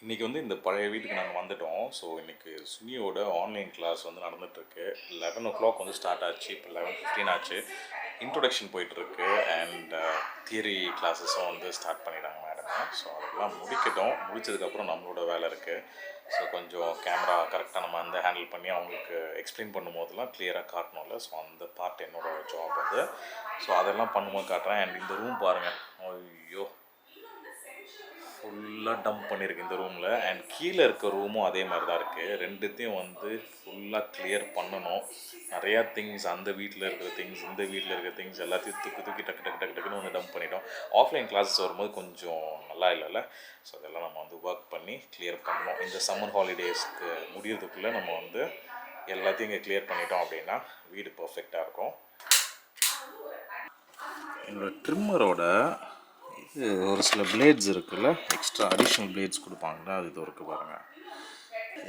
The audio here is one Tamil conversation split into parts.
இன்றைக்கி வந்து இந்த பழைய வீட்டுக்கு நாங்கள் வந்துட்டோம். ஸோ இன்றைக்கி சுனியோட ஆன்லைன் கிளாஸ் வந்து நடந்துகிட்ருக்கு. 11 o'clock வந்து ஸ்டார்ட் ஆச்சு. இப்போ 11:15 ஆச்சு. இன்ட்ரொடக்ஷன் போயிட்டுருக்கு அண்ட் தியரி கிளாஸஸும் வந்து ஸ்டார்ட் பண்ணிட்டாங்க மேடமு. ஸோ அதெல்லாம் முடிக்கட்டும். முடித்ததுக்கப்புறம் நம்மளோட வேலை இருக்குது. ஸோ கொஞ்சம் கேமரா கரெக்டாக நம்ம வந்து ஹேண்டில் பண்ணி அவங்களுக்கு எக்ஸ்பிளைன் பண்ணும்போதெல்லாம் கிளியராக காட்டணும்ல. ஸோ அந்த பார்ட் என்னோடய ஜாப் அது. ஸோ அதெல்லாம் பண்ணும்போது காட்டுறேன். அண்ட் இந்த ரூம் பாருங்கள், ஐயோ ஃபுல்லாக டம்ப் பண்ணியிருக்கு இந்த ரூமில். அண்ட் கீழே இருக்க ரூமும் அதே மாதிரி தான் இருக்குது. ரெண்டுத்தையும் வந்து ஃபுல்லாக கிளியர் பண்ணணும். நிறையா திங்ஸ், அந்த வீட்டில் இருக்கிற திங்ஸ், இந்த வீட்டில் இருக்கிற திங்ஸ் எல்லாத்தையும் தூக்கி டக்குன்னு வந்து டம்ப் பண்ணிட்டோம். ஆஃப்லைன் கிளாஸஸ் வரும்போது கொஞ்சம் நல்லா இல்லைல்ல. ஸோ அதெல்லாம் நம்ம வந்து ஒர்க் பண்ணி கிளியர் பண்ணணும். இந்த சம்மர் ஹாலிடேஸ்க்கு முடியறதுக்குள்ளே நம்ம வந்து எல்லாத்தையும் இங்கே கிளியர் பண்ணிட்டோம் அப்படின்னா வீடு பர்ஃபெக்டாக இருக்கும். என்னோடய ட்ரிம்மரோட ஒரு சில பிளேட்ஸ் இருக்குல்ல, எக்ஸ்ட்ரா அடிஷ்னல் பிளேட்ஸ் கொடுப்பாங்களா, அது இது இருக்குது பாருங்கள்.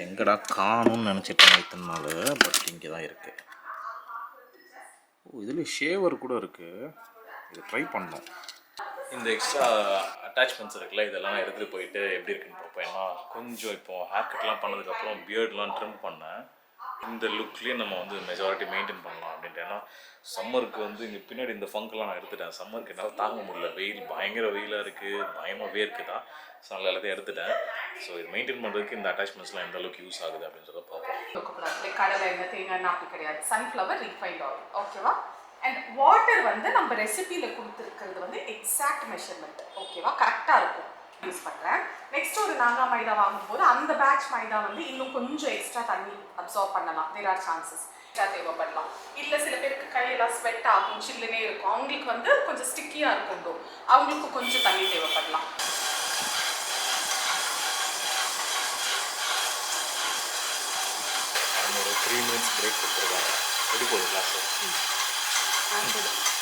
எங்கடா காணும்னு நினச்சிட்டேன் இத்தனை நாள், பட் இங்கே தான் இருக்குது. ஓ, இதில் ஷேவர் கூட இருக்குது. இது ட்ரை பண்ணோம். இந்த எக்ஸ்ட்ரா அட்டாச்மெண்ட்ஸ் இருக்குல்ல, இதெல்லாம் எடுத்துகிட்டு போயிட்டு எப்படி இருக்குன்னு பார்ப்போம். ஏன்னா கொஞ்சம் இப்போது ஹேர் கட்லாம் பண்ணதுக்கப்புறம் பியர்ட்லாம் ட்ரிம் பண்ணேன். இந்த லுக்லேயே நம்ம வந்து மெஜாரிட்டி மெயின்டைன் பண்ணலாம் அப்படின்ட்டு. ஏன்னா சம்மருக்கு வந்து இங்கே பின்னாடி இந்த ஃபங்க்லாம் நான் எடுத்துட்டேன். சம்மருக்கு என்னால் தாங்க முடியல, வெயில் பயங்கர வெயிலாக இருக்குது, பயமாக வேர்க்குதா. ஸோ அதில் எல்லாத்தையும் எடுத்துட்டேன். ஸோ இது மெயின்டைன் பண்ணுறதுக்கு இந்த அட்டாச்மெண்ட்ஸ்லாம் எந்த அளவுக்கு யூஸ் ஆகுது அப்படின்னு சொல்லி பார்ப்போம். கடலை எண்ணெய், தேங்காய் எண்ணெய் அப்படி கிடையாது, சன்ஃப்ளவர் ரீஃபைண்ட் ஆயில். ஓகேவா? அண்ட் வாட்டர் வந்து நம்ம ரெசிபியில் கொடுத்துருக்கிறது வந்து எக்ஸாக்ட் மெஷர்மெண்ட். ஓகேவா? கரெக்டாக இருக்கும். யூஸ் பண்ணுறேன். நெக்ஸ்ட் ஒரு நாங்கள் மைதா வாங்கும்போது அந்த பேட்ச் மைதா வந்து இன்னும் கொஞ்சம் எக்ஸ்ட்ரா தண்ணி அப்சார்ப் பண்ணலாம். தேர் ஆர் சான்சஸ் தேவைப்படலாம். இல்லை சில பேருக்கு கையெல்லாம் ஸ்வெட் ஆகும், சில்லுனே இருக்கும், அவங்களுக்கு வந்து கொஞ்சம் ஸ்டிக்கியாக இருக்கும், அவங்களுக்கு கொஞ்சம் தண்ணி தேவைப்படலாம். ஒரு 3 minutes பிரேக் கொடுத்துருக்காங்க. எப்படி போகுது கிளாஸ்?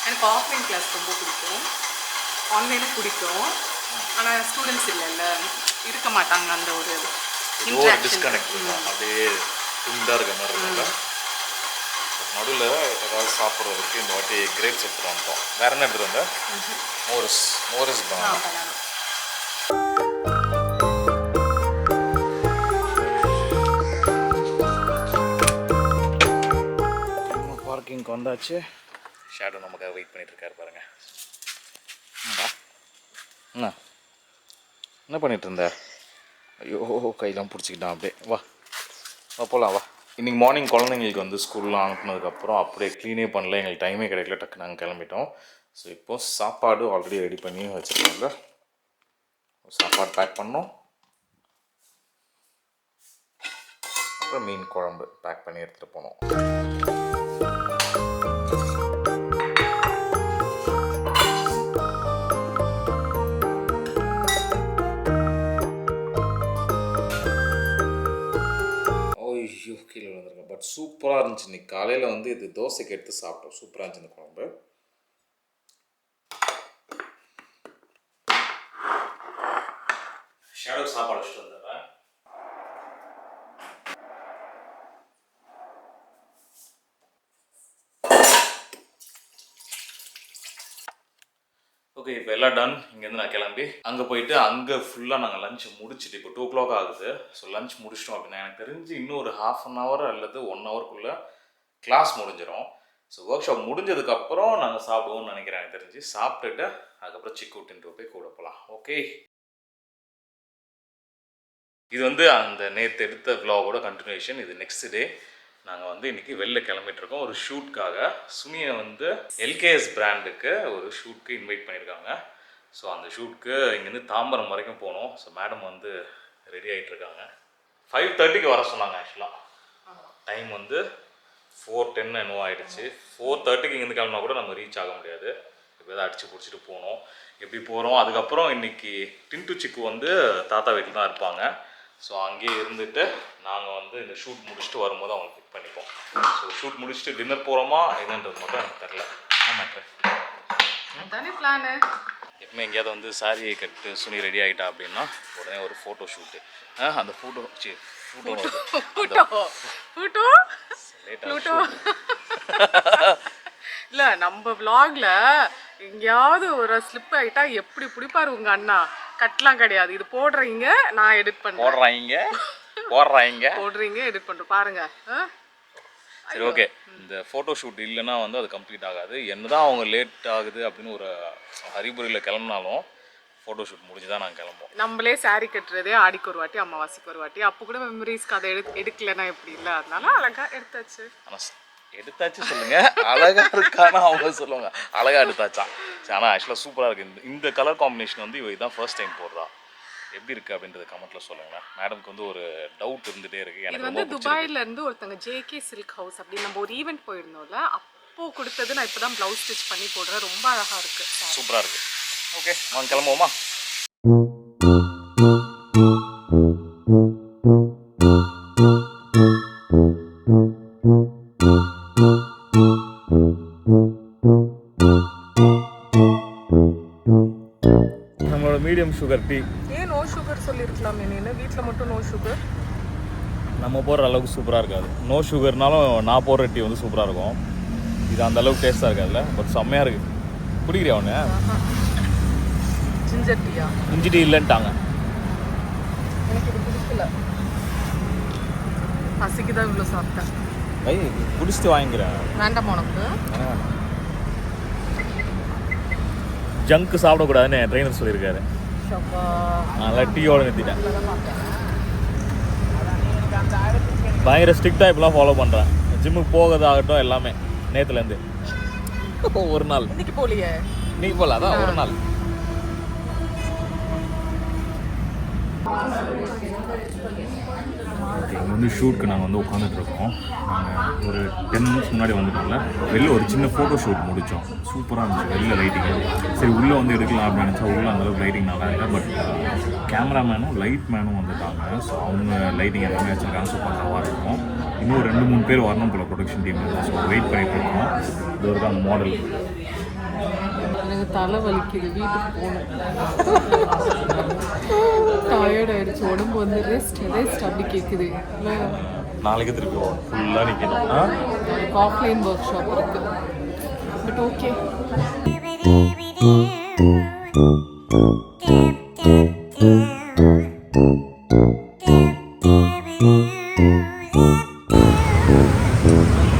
எனக்கு ஆஃப்லைன் கிளாஸ் ரொம்ப பிடிக்கும், ஆன்லைனும் பிடிக்கும். ஆனால் ஸ்டூடெண்ட்ஸ் இல்லைல்ல, இருக்க மாட்டாங்க, அந்த ஒரு டிஸ்கனெக்ட் அப்படியே துண்டாக இருக்க மாதிரி இருக்குல்ல. நடுவில் ஏதாவது சாப்பிட்றதுக்கு இந்த வாட்டி கிரேப்ஸ் எடுத்துகிட்டு வந்துட்டோம். வேறு என்ன எடுத்துகிட்டு வந்தேன்? மோரஸ் பனானா. பார்க்கிங்க்கு வந்தாச்சு. ஷேடோ நமக்காக வெயிட் பண்ணிட்டு இருக்காரு பாருங்க. என்ன பண்ணிட்டு இருந்த? ஐயோ, கையெல்லாம் பிடிச்சிக்கிட்டான். அப்படியே வா போகலாம், வா. இன்றைக்கி மார்னிங் குழந்தைங்களுக்கு வந்து ஸ்கூல்லாம் அனுப்புனதுக்கப்புறம் அப்படியே க்ளீனே பண்ணல, எங்களுக்கு டைமே கிடைக்கல, டக்கு நாங்கள் கிளம்பிட்டோம். ஸோ இப்போது சாப்பாடு ஆல்ரெடி ரெடி பண்ணி வச்சுருக்காங்க. சாப்பாடு பேக் பண்ணோம், அப்புறம் மீன் குழம்பு பேக் பண்ணி எடுத்துகிட்டு போனோம். கீழே வந்துருக்கேன். பட் சூப்பராக இருந்துச்சு. இன்னைக்கு காலையில் வந்து இது தோசைக்கு எடுத்து சாப்பிட்டோம். சூப்பராக இருந்துச்சு இந்த குழம்பு. ஷேடோ சாப்பாடு வச்சுட்டு வந்துடுறேன். ஓகே, இப்போ எல்லாம் டன். இங்கேருந்து நான் கிளம்பி அங்கே போயிட்டு அங்கே ஃபுல்லாக நாங்கள் லஞ்சை முடிச்சுட்டு இப்போ 2 o'clock ஆகுது. ஸோ லஞ்ச் முடிச்சிட்டோம் அப்படின்னா எனக்கு தெரிஞ்சு இன்னும் ஒரு 1/2 hour அல்லது 1 hourக்குள்ளே கிளாஸ் முடிஞ்சிடும். ஸோ ஒர்க் ஷாப் முடிஞ்சதுக்கப்புறம் நாங்கள் சாப்பிடுவோம்னு நினைக்கிறேன். எனக்கு தெரிஞ்சு சாப்பிட்டுட்டு அதுக்கப்புறம் சிக்கு விட்டுட்டு போய் கூட போகலாம். ஓகே, இது வந்து அந்த நேற்று எடுத்த விலாகோட கண்டினியூஷன். இது நெக்ஸ்ட் டே. நாங்கள் வந்து இன்றைக்கி வெளில கிளம்பிட்டுருக்கோம் ஒரு ஷூட்காக. சுனியை வந்து எல்கேஎஸ் பிராண்டுக்கு ஒரு ஷூட்க்கு இன்வைட் பண்ணியிருக்காங்க. ஸோ அந்த ஷூட்க்கு இங்கேருந்து தாம்பரம் வரைக்கும் போனோம். ஸோ மேடம் வந்து ரெடி ஆகிட்டுருக்காங்க. 5:30க்கு வர சொன்னாங்க. ஆக்சுவலாக டைம் வந்து 4:10 என்னவோ ஆகிடுச்சு. 4:30க்கு இங்கேருந்து கிளம்பினா கூட நம்ம ரீச் ஆக முடியாது. இப்போ தான் அடித்து பிடிச்சிட்டு போனோம். எப்படி போகிறோம்? அதுக்கப்புறம் இன்றைக்கி டின்ட்டு சிக்கு வந்து தாத்தா வீட்டில் தான் இருப்பாங்க. ஸோ அங்கேயே இருந்துட்டு நாங்கள் வந்து இந்த ஷூட் முடிச்சுட்டு வரும்போது அவங்க பிக் பண்ணிப்போம். ஸோ ஷூட் முடிச்சுட்டு டின்னர் போகிறோமா என்னன்றது மட்டும் எனக்கு தெரில. அதானே பிளானு. எப்பவுமே எங்கேயாவது வந்து சாரியை கட்டு சுனி ரெடி ஆகிட்டா அப்படின்னா உடனே ஒரு ஃபோட்டோ ஷூட்டு. அந்த ஃபோட்டோ இல்லை, நம்ம விலாகில் எங்கேயாவது ஒரு ஸ்லிப் ஆகிட்டா எப்படி பிடிப்பாரு உங்கள் அண்ணா. கட்லாம் கிடையாது, இது போடுறீங்க, நான் எடிட் பண்றேன். போடுறீங்க, எடிட் பண்றோம். பாருங்க. சரி, ஓகே. இந்த ஃபோட்டோ ஷூட் இல்லைன்னா வந்து அது கம்ப்ளீட் ஆகாது. என்னதான் அவங்க லேட் ஆகுது அப்படின்னு ஒரு ஹரிபுரியில் கிளம்புனாலும் ஃபோட்டோ ஷூட் முடிஞ்சு தான் நாங்கள் கிளம்புவோம். நம்மளே சாரீ கட்டுறதே ஆடிக்கு ஒரு வாட்டி, அமாவாசைக்கு ஒரு வாட்டி. அப்போ கூட மெமரிஸ்க்கு அதை எடுக்கலைன்னா எப்படி இல்லை, அதனால அழகா எடுத்தாச்சு. ஆனால் எடுத்தாச்சு சொல்லுங்க, அழகா இருக்கானா அவங்க சொல்லுவாங்க, அழகா எடுத்தாச்சா. சரி, ஆனால் ஆக்சுவலாக சூப்பராக இருக்குது. இந்த கலர் காம்பினேஷன் வந்து இதுதான் ஃபர்ஸ்ட் டைம் போடுறா. எப்படி இருக்கு அப்படின்றது கமெண்ட்ல சொல்லுங்க. மேடம்க்கு வந்து ஒரு டவுட் இருந்துட்டே இருக்கு. எனக்கு வந்து துபாயில இருந்து ஒருத்தங்க ஜேகே சில்க் ஹவுஸ் அப்படி நம்ம ஒரு ஈவென்ட் போயிருந்தோம்ல, அப்போ கொடுத்தது. நான் இப்பதான் ப்ளவுஸ் ஸ்டிச் பண்ணி போடுறேன். ரொம்ப அழகா இருக்கு, சூப்பரா இருக்கு. ஓகே, வாங்க கிளம்புவோமா? நம்மளோட மீடியம் சுகர் டீ. ஏன் நோ சுகர் சொல்லியிருக்கலாம், என்ன வீட்டில் மட்டும் நோ சுகர்? நம்ம போடுற அளவுக்கு சூப்பராக இருக்காது. நோ சுகர்னாலும் நான் போடுற டீ வந்து சூப்பராக இருக்கும். இது அந்த அளவுக்கு டேஸ்ட்டாக இருக்காதுல்ல, பட் செம்மையாக இருக்குது. குடிக்கிறியா ஒன்று? ஜிஞ்சர் டீயா? இஞ்சி டீ இல்லைன்ட்டாங்க. எனக்கு இது பிடிக்கல, பசிக்கு தான் இவ்வளோ சாப்பிட்டேன். குடிச்சிட்டு வாங்கிக்கிறேன். வேண்டாம் உனக்கு? ஜங்க் சாப்பிடக்கூடாதுன்னு என் ட்ரெயினர் சொல்லியிருக்காரு. நல்லா டீயோட நிறுத்திட்டேன். பயங்கர ஸ்ட்ரிக்டாக இப்பெல்லாம் ஃபாலோ பண்ணுறேன். ஜிம்முக்கு போகிறதாகட்டும் எல்லாமே நேற்றுலேருந்து. ஒரு நாள் இன்னைக்கு போலியே? இன்னைக்கு போகல, அதான் ஒரு நாள். இங்கே வந்து ஷூட்க்கு நாங்கள் வந்து உட்காந்துட்ருக்கோம். நாங்கள் ஒரு 10 மினிட்ஸ் முன்னாடி வந்துட்டோம்ல, வெளில ஒரு சின்ன ஃபோட்டோ ஷூட் முடித்தோம். சூப்பராக இருந்துச்சு வெளில லைட்டிங்கு. சரி, உள்ளே வந்து எடுக்கலாம் அப்படின்னு நினச்சா உள்ளே அந்தளவுக்கு லைட்டிங் நல்லா இல்லை. பட் கேமராமேனும் லைட் மேனும் வந்துட்டாங்க. ஸோ அவங்க லைட்டிங் எல்லாமே வச்சுருக்காங்க. ஸோ பக்காவாக இருக்கும். இன்னும் 2-3 பேர் வரணும் போல் ப்ரொடக்ஷன் டீம். ஸோ வெயிட் பண்ணிகிட்டு இருக்கோம். இது ஒரு தான் மாடல். எனக்கு தலை வலிக்குது, வீட்டுக்கு போகணும். டயர்ட் ஆயிடுச்சு, உடம்பு வந்து ரெஸ்ட் அப்படி கேட்குது. நாளைக்கு திருப்பி ஃபுல்லாக நிற்கணும். எனக்கு ஆஃப்லைன் ஒர்க் ஷாப் இருக்கு, பட் ஓகே.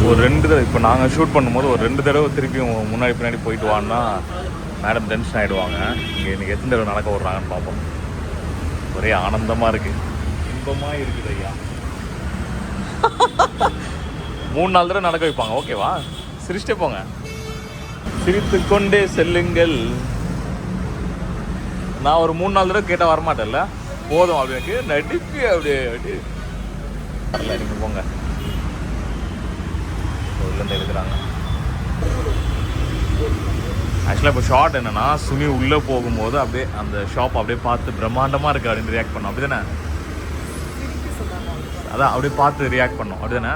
ஒரு 2 தடவை இப்போ நாங்கள் ஷூட் பண்ணும்போது ஒரு 2 தடவை திருப்பி முன்னாடி பின்னாடி போயிட்டு வான்னா மேடம் டென்ஷன் ஆகிடுவாங்க. இங்கே இன்றைக்கி எத்தனை தடவை நடக்க விட்றாங்கன்னு பார்ப்போம். ஒரே ஆனந்தமாக இருக்குது, இன்பமாக இருக்குது ஐயா. 3-4 தடவை நடக்க வைப்பாங்க. ஓகேவா? சிரிச்சிட்டே போங்க, சிரித்து கொண்டே செல்லுங்கள். நான் ஒரு 3-4 தடவை கேட்டால் வரமாட்டேன்ல, போதும் அப்படின்னு நடிப்பு அப்படியே வரல. நீங்கள் போங்க, உள்ளேருந்து எடுக்கிறாங்க. ஆக்சுவலாக இப்போ ஷார்ட் என்னன்னா, சுனி உள்ளே போகும்போது அப்படியே அந்த ஷாப் அப்படியே பார்த்து பிரம்மாண்டமாக இருக்குது அப்படின்னு ரியாக்ட் பண்ணோம். அப்படி தானே? அதான் அப்படியே பார்த்து ரியாக்ட் பண்ணோம். அப்படி தானே?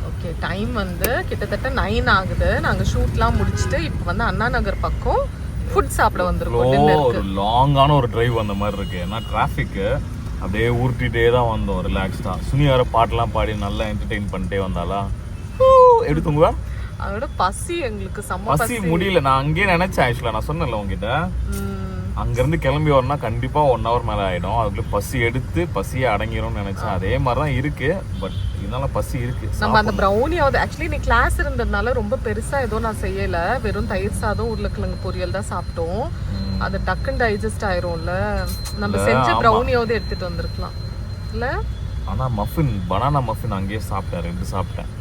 ஓகே, டைம் வந்து கிட்டத்தட்ட 9 ஆகுது. நாங்கள் ஷூட்லாம் முடிச்சுட்டு இப்போ வந்து அண்ணா நகர் பக்கம் ஃபுட் சாப்பிட வந்திருக்கோம். ஒரு லாங்கான ஒரு டிரைவ் அந்த மாதிரி இருக்கு. ஏன்னா டிராஃபிக்கு அப்படியே உருட்டிகிட்டே தான் வந்தோம் ரிலாக்ஸ்டாக. சுனி வேறு பாட்டெலாம் பாடி நல்லா என்டர்டெயின் பண்ணிட்டே வந்தாலா. எப்படி தூங்குவா? அதோட பசி எங்களுக்கு பசி முடியல. நான் அங்கேயே நினைச்சேன். ஆக்சுவலாக நான் சொன்னேன்ல உங்ககிட்ட, அங்கேருந்து கிளம்பி வரணும்னா கண்டிப்பாக 1 hour மேலே ஆகிடும். அதுக்குள்ளே பசி எடுத்து பசியை அடங்கிடும்னு நினச்சேன். அதே மாதிரி தான் இருக்குது. பட் இதனால பசி இருக்குது. நம்ம அந்த ப்ரௌனியாவது ஆக்சுவலி நீ கிளாஸ் இருந்ததுனால ரொம்ப பெருசாக எதுவும் நான் செய்யலை. வெறும் தயிர் சாதம் உருளைக்கிழங்கு பொரியல் தான் சாப்பிட்டோம். அது டக்குன்னு டைஜஸ்ட் ஆயிரும்ல. நம்ம செஞ்ச ப்ரௌனியாவது எடுத்துகிட்டு வந்திருக்கலாம் இல்லை? ஆனால் மஃபின், பனானா மஃபின் அங்கேயே சாப்பிட்டேன். 2 சாப்பிட்டேன்.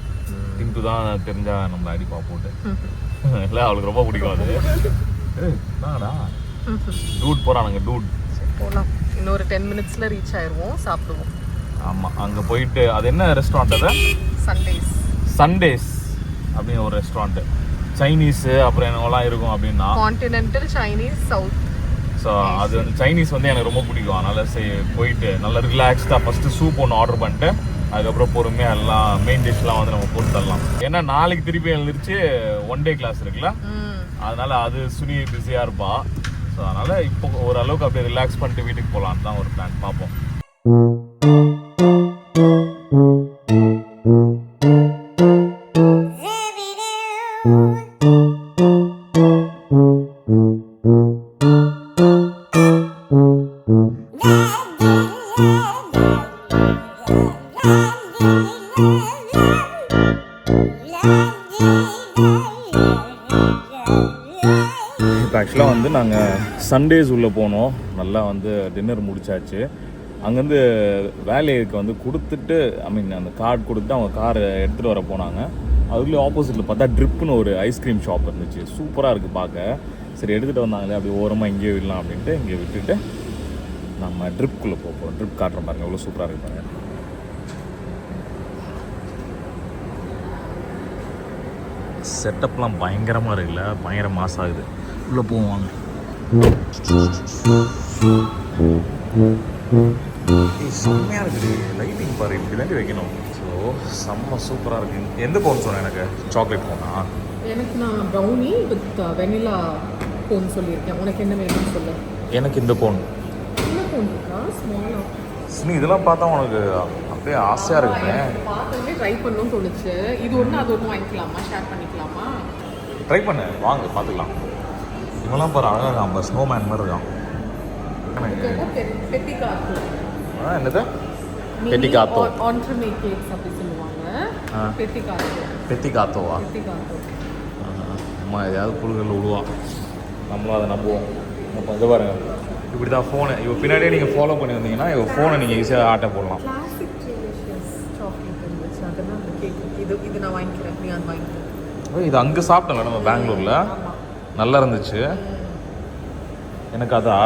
டிண்டு தான் தெரிஞ்சா நம்மளை அடிப்பா போட்டு. இல்லை, அவளுக்கு ரொம்ப பிடிக்கும் அது. என்னடா டூட் போகிறானுங்க, டூட். போகலாம், இன்னொரு 10 minutesல ரீச் ஆயிடுவோம், சாப்பிடுவோம். ஆமாம், அங்கே போயிட்டு அது என்ன ரெஸ்டாரண்ட்? அது சண்டேஸ் அப்படின்னு ஒரு ரெஸ்டாரண்ட்டு. சைனீஸு அப்புறம் என்னவெல்லாம் இருக்கும் அப்படின்னா கான்டினென்டல் சைனீஸ் சவுத். ஸோ அது வந்து சைனீஸ் வந்து எனக்கு ரொம்ப பிடிக்கும். அதனால் சரி போயிட்டு நல்லா ரிலாக்ஸ்டாக ஃபஸ்ட்டு சூப் ஒன்று ஆர்டர் பண்ணிட்டு அதுக்கப்புறம் பொறுமையாக எல்லாம் மெயின் டிஷ்லாம் வந்து நம்ம போட்டு தரலாம். ஏன்னா நாளைக்கு திருப்பி எழுந்திரிச்சு 1 டே கிளாஸ் இருக்குல்ல, அதனால் அது சுனி பிஸியாக இருப்பா. ஸோ அதனால் இப்போ ஓரளவுக்கு அப்படியே ரிலாக்ஸ் பண்ணிட்டு வீட்டுக்கு போகலான்னு தான் ஒரு பிளான். பார்ப்போம். இப்போ ஆக்சுவலாக வந்து நாங்கள் சண்டேஸ் உள்ளே போனோம். நல்லா வந்து டின்னர் முடிச்சாச்சு. அங்கேருந்து வேலைக்கு வந்து கொடுத்துட்டு அந்த கார்டு கொடுத்துட்டு அவங்க காரை எடுத்துகிட்டு வர போனாங்க. அதுக்குள்ளே ஆப்போசிட்டில் பார்த்தா ட்ரிப்புன்னு ஒரு ஐஸ்கிரீம் ஷாப் இருந்துச்சு. சூப்பராக இருக்குது பார்க்க. சரி எடுத்துகிட்டு வந்தாங்களே அப்படி ஓரமாக இங்கேயே விடலாம் அப்படின்ட்டு இங்கே விட்டுட்டு நம்ம ட்ரிப்புக்குள்ளே போகிறோம். ட்ரிப் காட்டுறோம் பாருங்கள், எவ்வளோ சூப்பராக இருக்கு பாருங்கள். செட்டப்லாம் பயங்கரமாக இருக்குல்ல, பயங்கர மாஸ் ஆகுது. உள்ளே போவாங்க. செம்மையாக இருக்குது. லைட்டிங் பாரு, இப்படி தாண்டி வைக்கணும். ஸோ செம்ம சூப்பராக இருக்குது. எந்த கோன் சொன்னேன் எனக்கு? சாக்லேட் கோனா? எனக்கு நான் ப்ரௌனி வித் வெனிலா கோன் சொல்லியிருக்கேன். உனக்கு என்ன வேணும்னு சொல்லு. எனக்கு இந்த கோன். என்ன கோன் இருக்கா? ஸ்மாலாக. நீ இதெல்லாம் பார்த்தா உனக்கு அப்படியே ஆசையாக இருக்குமே. பார்த்ததுமே ட்ரை பண்ணணும்னு தோணுச்சு. இது ஒன்று அது ஒன்று வாங்கிக்கலாமா, ஷேர் பண்ணிக்கலாமா? ட்ரை பண்ணு, வாங்க பார்த்துக்கலாம். இவெல்லாம் பாரு அழகாக நம்ம ஸ்னோமேன் மாதிரி இருக்கான். பெட்டிகாத்தோ. என்னது? பெட்டிகாத்தோ. ஆன்ட்ரமே கேக்ஸ் அப்படி சொல்லுவாங்க. பெட்டிகாத்தோ. பெட்டிகாத்தோவா? பெட்டிகாத்தோ. அம்மா எதையாவது புல்களில் விடுவான், நம்மளும் அதை நம்புவோம். நம்ம இது பாருங்க, இப்படி தான் ஃபோனை இவ பின்னாடியே நீங்கள் ஃபாலோ பண்ணி வந்தீங்கன்னா இவ ஃபோனை நீங்கள் ஈஸியாக ஆட்ட போடலாம். கிளாசிக் டெலிஷியஸ் சாக்லேட் இருந்துச்சு. அதெல்லாம் அந்த கேக் இது நான் வாங்கிக்கிறேன். நீ அது வாங்கிக்கிறேன். இது அங்கே சாப்பிட்டோம்ல நம்ம பெங்களூரில், நல்லா இருந்துச்சு. எனக்கு அதா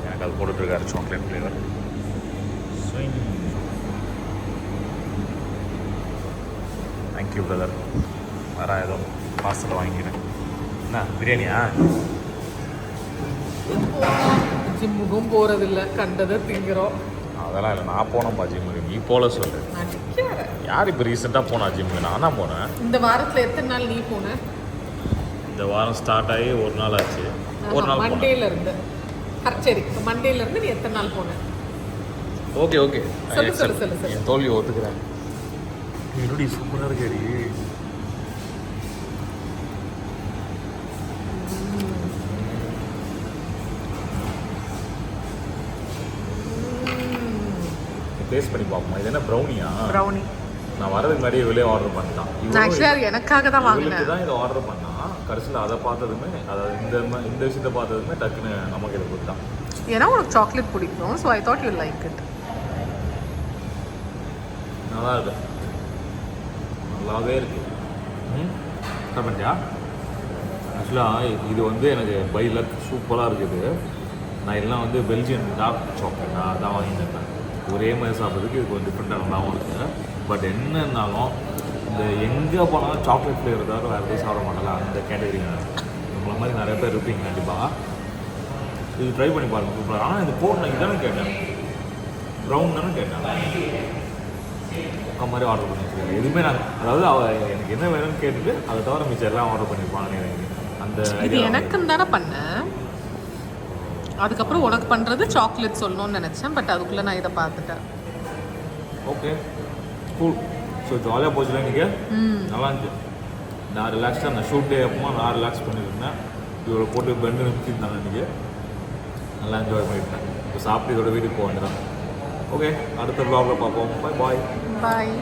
எனக்கு அது போட்டுட்ருக்காரு சாக்லேட் ஃப்ளேவர். Thank you brother. வேறு ஏதோ பார்சல் வாங்கிக்கிறேன். என்ன பிரியாணியா? ஜிம்முக்கும் போகிறதில்ல, கண்டதை திங்கிறோம். அதெல்லாம் இல்லை, நான் போனேன்ப்பா ஜிம்முக்கு. நீ போல சொல்லு. யார் இப்போ ரீசெண்டாக போனா ஜிம்முக்கு? நான் தான் போனேன். இந்த வாரத்தில் எத்தனை நாள் நீ போன? இந்த வாரம் ஸ்டார்ட் ஆகி ஒரு நாள் ஆச்சு. ஒரு நாள் மண்டேலேருந்து. சரி, இப்போ மண்டேலேருந்து நீ எத்தனை நாள் போன? ஓகே ஓகே, சொல்லு. என் தோல்வி ஒத்துக்கிறேன். என்னடி சூப்பராக இருக்கேடி. டேஸ்ட் பண்ணி பார்ப்போமா? இது என்ன ப்ரௌனியா? ப்ரௌனி. நான் வரதுக்கு முன்னாடியே இவ்வளோ ஆர்டர் பண்ணிட்டான். ஆக்சுவலாக எனக்காக தான் வாங்கினேன். தான் இதை ஆர்டர் பண்ணான். கடைசியில் அதை பார்த்ததுமே, அதாவது இந்த விஷயத்தை பார்த்ததுமே டக்குன்னு நமக்கு இதை கொடுத்தான். ஏன்னா உனக்கு சாக்லேட் பிடிக்கும். So I thought you like it. நல்லா இருக்கு, நல்லாவே இருக்கு. பண்ணியா? ஆக்சுவலாக இது வந்து எனக்கு பை லக் சூப்பராக இருக்குது. நான் எல்லாம் வந்து பெல்ஜியன் டார்க் சாக்லேட் அதான் வாங்கியிருந்தேன். ஒரே மாதிரி சாப்பிட்றதுக்கு இது கொஞ்சம் டிஃப்ரெண்ட்டாக நல்லாவும் இருக்குது. பட் என்னன்னாலும் இந்த எங்கே போனாலும் சாக்லேட் ஃப்ளேவர் தவிர வேறு எதுவும் சாப்பிட மாட்டல, அந்த கேட்டகரி. நம்மள மாதிரி நிறைய பேர் இருப்பீங்க கண்டிப்பாக. இது ட்ரை பண்ணி பாருங்கள், சூப்பராக. ஆனால் இது போடணும் இதானே கேட்டேன், ப்ரௌன் தானே கேட்டேன். மாதிரி ஆர்டர் பண்ணி வச்சுருக்கேன். எதுவுமே நான் அதாவது எனக்கு என்ன வேணும்னு கேட்டுட்டு அதை தவிர மிச்சம் எல்லாம் ஆர்டர் பண்ணியிருப்பாங்க. அந்த இது எனக்குன்னு தானே பண்ணேன். அதுக்கப்புறம் உனக்கு பண்ணுறது சாக்லேட் சொல்லணும்னு நினச்சேன். பட் அதுக்குள்ளே நான் இதை பார்த்துட்டேன். Okay cool. ஸோ ஜாலியாக போச்சுல நீங்கள்? நல்லா இருந்துச்சு. நான் ரிலாக்ஸாக நான் ஷூட் டே அப்போ நான் ரிலாக்ஸ் பண்ணியிருந்தேன். இவ்வளோ போட்டு பெண்டு நிறுத்திருந்தாங்க இன்றைக்கி. நல்லா என்ஜாய் பண்ணியிருந்தேன். இப்போ சாப்பிட்டு இதோட வீட்டுக்கு போக வேண்டியதான். ஓகே, அடுத்த வ்ளாகில் பார்ப்போம். பாய் பாய். பாய்.